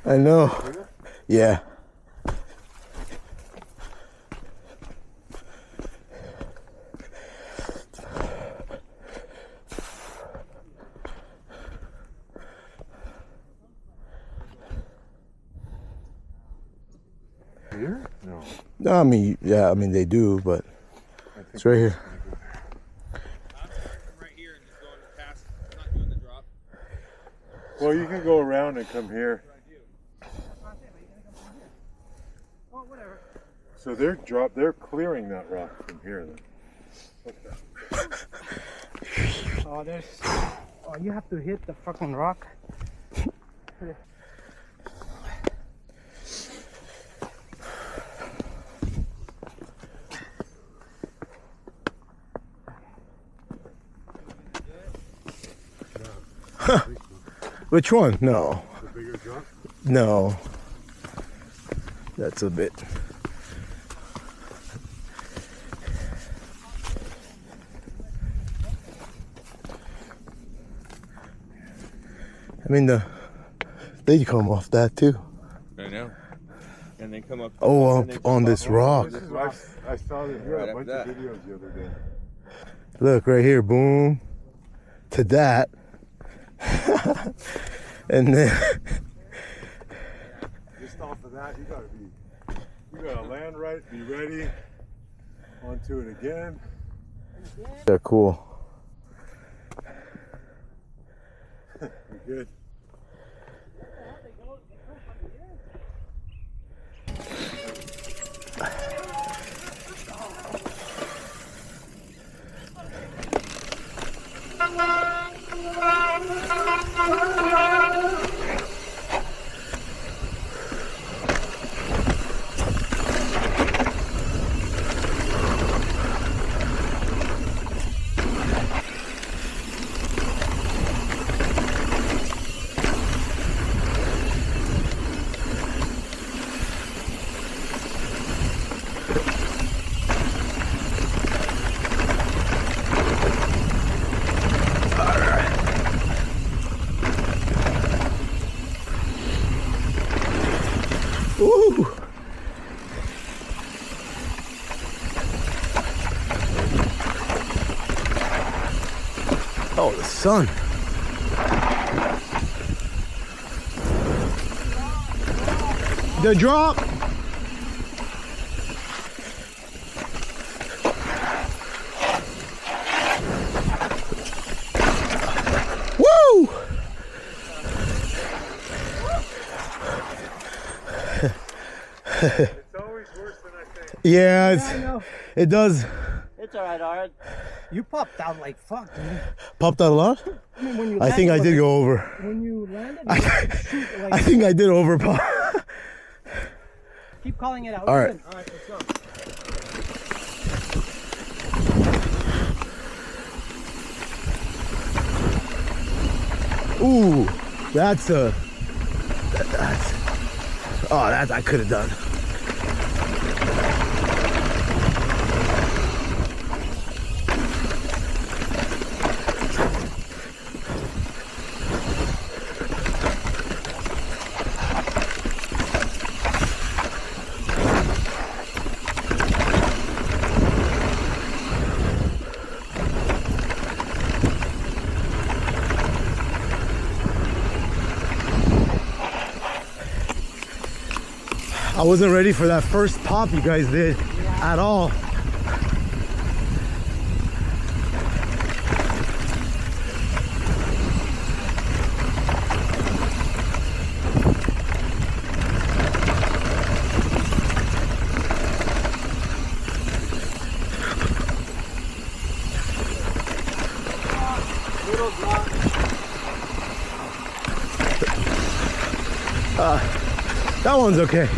I know. Yeah. Here? No. No, I mean, yeah, I mean they do, but it's right here. Right here and just going past, not doing the drop. Well, you can go around and come here. Oh, whatever. So they're clearing that rock from here then. Oh, oh, you have to hit the fucking rock. Which one? No. The bigger drop? No. That's a bit. I mean, they come off that too. I know. And they come up. Oh, up on this rock. I saw this here a bunch of videos the other day. Look right here, boom. To that. And then Just off of that, you gotta land right, be ready. Onto it again. they're cool. You're good. Ooh. Oh, the sun. The drop. Woo! It's always worse than I think. Yeah, it does. It's alright, Art. You popped out like fuck, dude. Popped out a lot? I mean, when you I think I did go over. When you landed, you shoot, like, I think I did over pop. keep calling it out. All right. All right, let's go. Ooh, that's a. Oh, that I could have done. I wasn't ready for that first pop you guys did at all. That one's okay.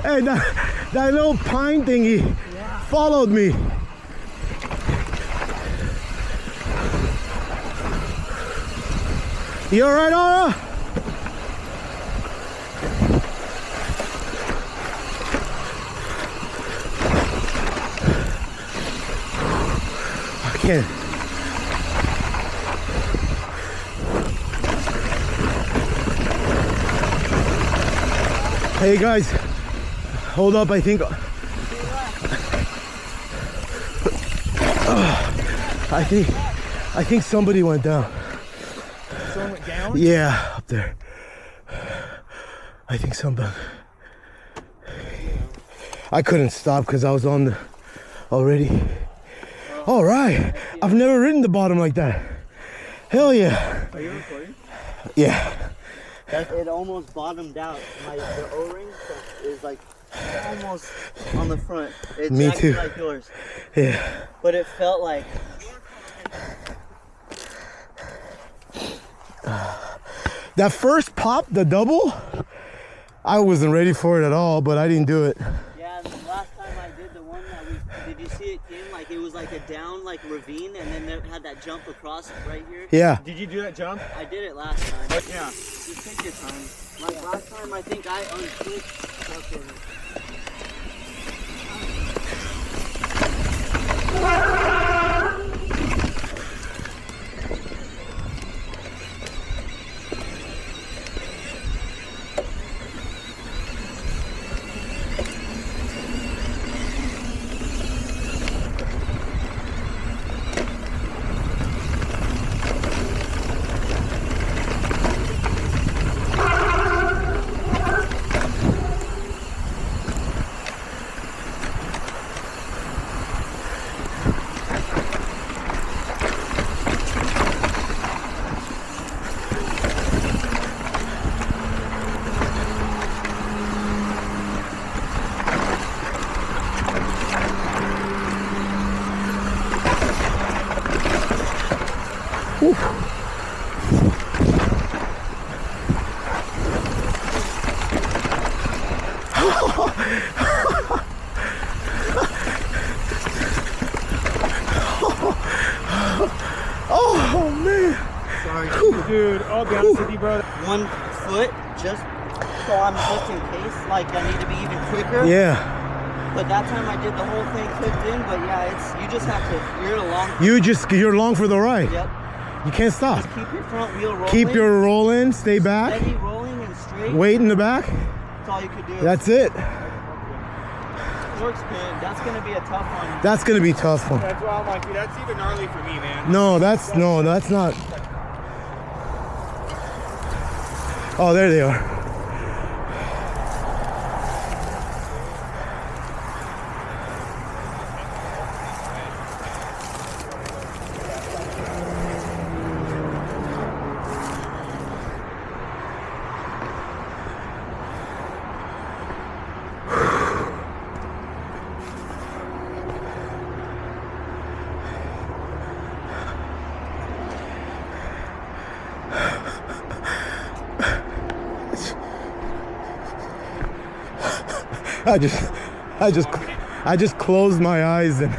Hey, that little pine thingy followed me. You alright, Aura? I can't. Hey guys, hold up, I think I think somebody went down. Someone went down? Yeah, up there. I think somebody. I couldn't stop because I was on the already. All right, I've never ridden the bottom like that. Hell yeah. Are you recording? Yeah. It almost bottomed out. The O-ring is like almost on the front. It's Me actually too. like yours. Yeah. But it felt like That first pop, the double, I wasn't ready for it at all, but I didn't do it. yeah. The last time I did the one that did you see it came like it was like a down like ravine, and then it had that jump across right here. Yeah. Did you do that jump? I did it last time. Yeah. Just take your time. Like last time, I think I unclipped. Okay. Oh man. Sorry. Dude, I'll be honest with you, bro. 1 foot, just so I'm just in case. Like I need to be even quicker. Yeah. But that time I did the whole thing clipped in. But yeah, you just have to. You're along. You're along for the ride. Yep. You can't stop. Just keep your front wheel rolling. Keep your rolling, stay back, steady rolling and straight. wait in the back. That's all you could do. That's it. Torque spin. That's gonna be a tough one. That's gonna be a tough one. That's why I'm like, dude, that's even gnarly for me, man. No, that's not. Oh, there they are. I just closed my eyes and